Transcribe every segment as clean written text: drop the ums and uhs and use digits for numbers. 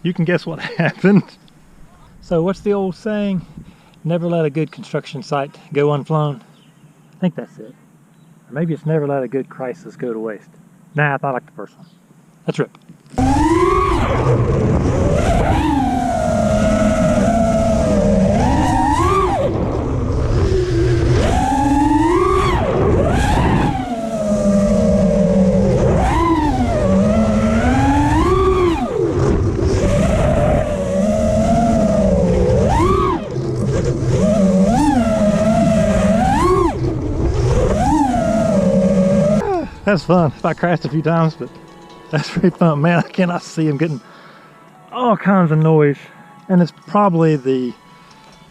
you can guess what happened. So what's the old saying? Never let a good construction site go unflown. I think that's it. Or maybe it's never let a good crisis go to waste. Nah, I thought I liked the first one. Let's rip. That's fun. I crashed a few times, but that's pretty fun. Man, I cannot see him getting all kinds of noise. And it's probably the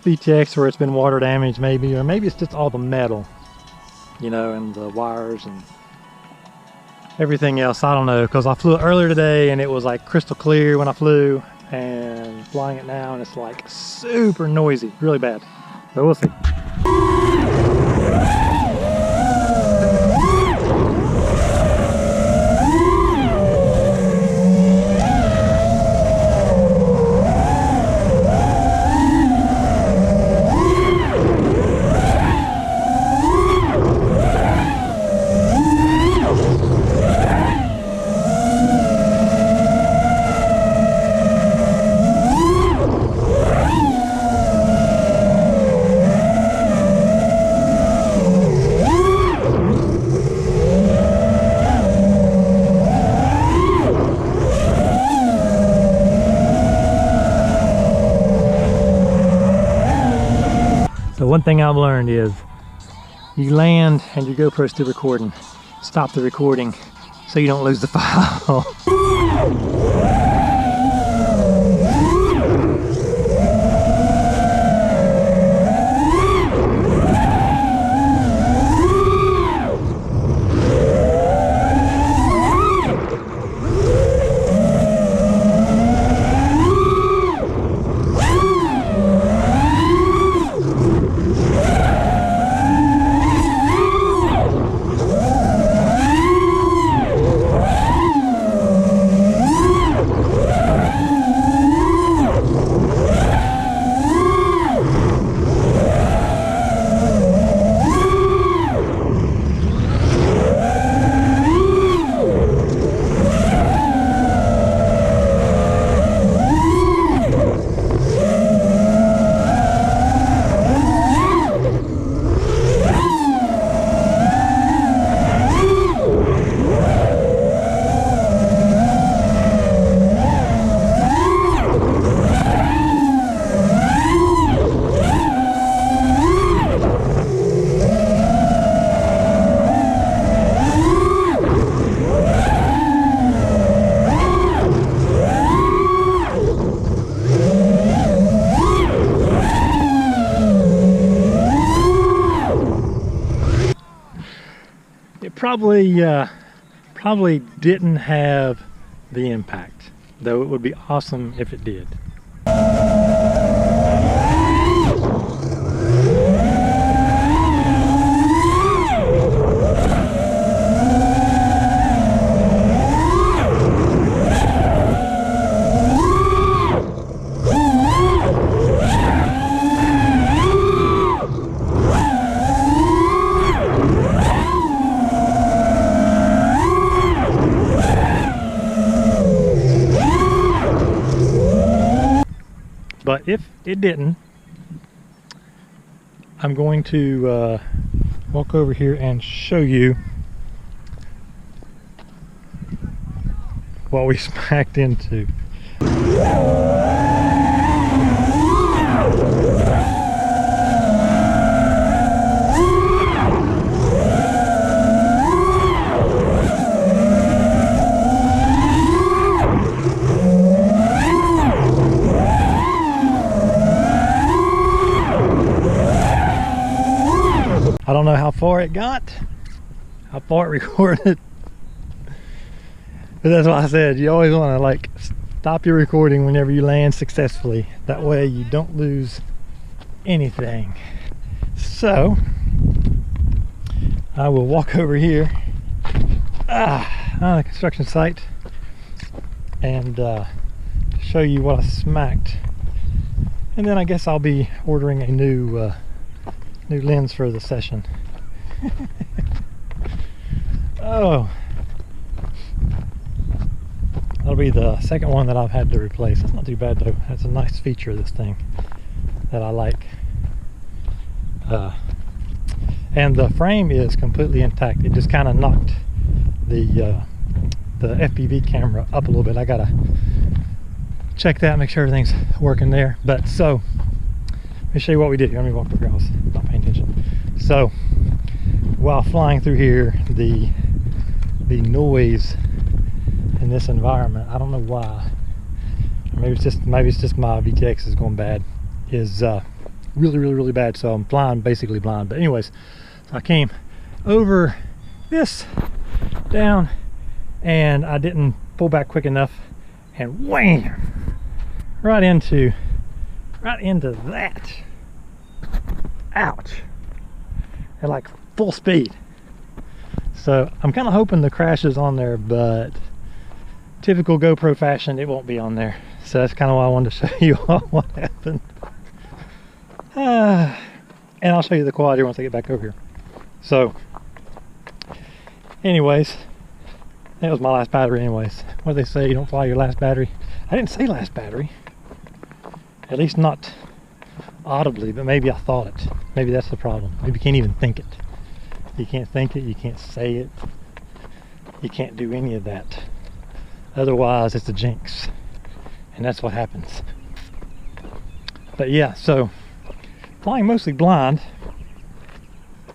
VTX where it's been water damaged maybe, or maybe it's just all the metal, you know, and the wires and everything else. I don't know, because I flew it earlier today and it was like crystal clear when I flew, and flying it now and it's like super noisy, really bad. But we'll see. One thing I've learned is you land and your GoPro's still recording. Stop the recording so you don't lose the file. Probably didn't have the impact, though it would be awesome if it did. But if it didn't, I'm going to walk over here and show you what we smacked into. I don't know how far it got, how far it recorded, but that's why I said you always want to like stop your recording whenever you land successfully. That way you don't lose anything. So I will walk over here on the construction site and show you what I smacked, and then I guess I'll be ordering a new lens for the session. Oh, that'll be the second one that I've had to replace. That's not too bad though. That's a nice feature of this thing that I like. And the frame is completely intact. It just kind of knocked the FPV camera up a little bit. I gotta check that, make sure everything's working there. But so, let me show you what we did. Let me walk over here. I was not paying attention. So, while flying through here, the noise in this environment, I don't know why. Maybe it's just my VTX is going bad. Is really bad. So I'm flying basically blind. But anyways, so I came over this down, and I didn't pull back quick enough, and wham, right into that. Ouch! At like full speed. So I'm kind of hoping the crash is on there, but typical GoPro fashion, it won't be on there. So that's kind of why I wanted to show you what happened. And I'll show you the quad here once I get back over here. So anyways, that was my last battery anyways. What do they say? You don't fly your last battery. I didn't say last battery. At least not audibly, but maybe I thought it. Maybe that's the problem. Maybe you can't even think it. You can't think it, you can't say it. You can't do any of that. Otherwise, it's a jinx. And that's what happens. But yeah, so flying mostly blind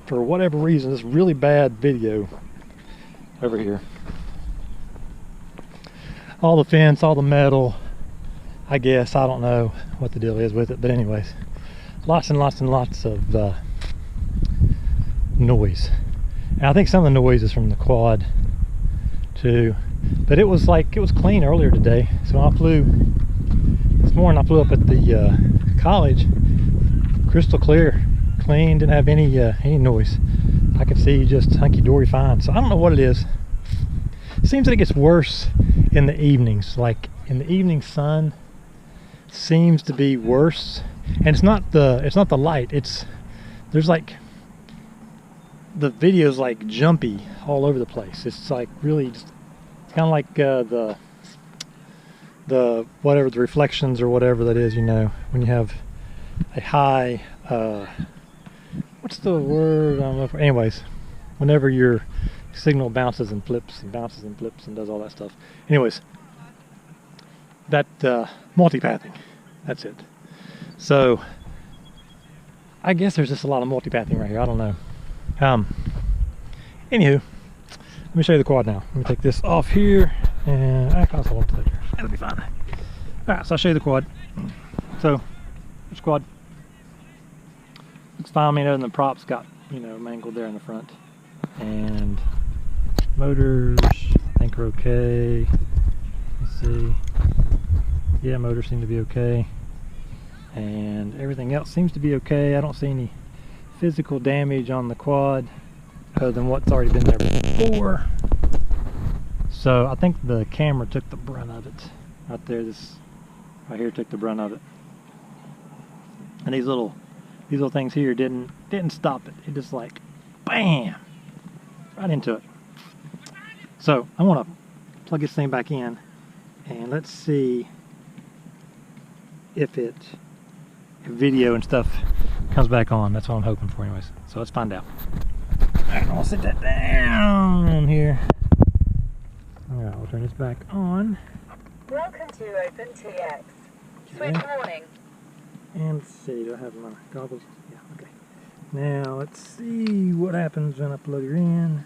for whatever reason. This really bad video over here. All the fence, all the metal, I guess. I don't know what the deal is with it, but anyways, lots and lots and lots of noise. And I think some of the noise is from the quad too, but it was clean earlier today. So when I flew this morning, I flew up at the college, crystal clear, clean, didn't have any noise. I could see just hunky-dory fine. So I don't know what it is. It seems that it gets worse in the evenings. Like in the evening sun seems to be worse, and it's not the light. There's like, the video's like jumpy all over the place. It's like really just, it's kind of like the whatever, the reflections or whatever that is, you know, when you have a high what's the word I'm looking for? Anyways, whenever your signal bounces and flips and bounces and flips and does all that stuff. Anyways, that multipathing, that's it. So I guess there's just a lot of multipathing right here. I don't know. Anywho, let me show you the quad now. Let me take this off here, and I can also hold it there. That'll be fine. Alright, so I'll show you the quad. So, this quad looks fine. I mean, other than the props got, you know, mangled there in the front. And motors, I think, are okay. Let's see. Yeah, motors seem to be okay. And everything else seems to be okay. I don't see any physical damage on the quad other than what's already been there before. So I think the camera took the brunt of it. Right there, this right here took the brunt of it. And these little things here didn't stop it. It just like bam, right into it. So I want to plug this thing back in, and let's see if video and stuff comes back on. That's what I'm hoping for anyways. So let's find out. Alright, I'll set that down here. Alright, we'll turn this back on. Welcome to OpenTX. Switch warning. And let's see, do I have my goggles? Yeah, okay. Now let's see what happens when I plug her in.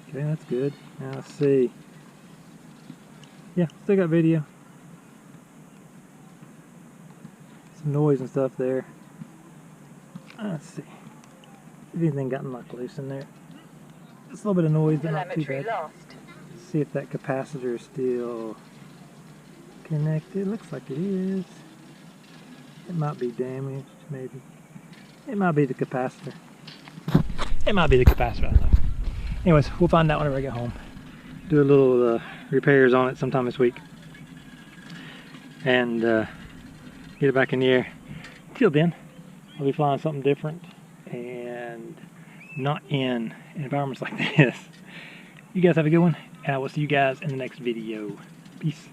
Okay, that's good. Now let's see. Yeah, still got video. Some noise and stuff there. Let's see. If anything got knocked loose in there. Just a little bit of noise, but not too bad. Let's see if that capacitor is still connected. Looks like it is. It might be damaged, maybe. It might be the capacitor. It might be the capacitor, I don't know. Anyways, we'll find out whenever I get home. do a little repairs on it sometime this week, and get it back in the air. Till then, I'll be flying something different and not in environments like this. You guys have a good one, and I will see you guys in the next video. Peace.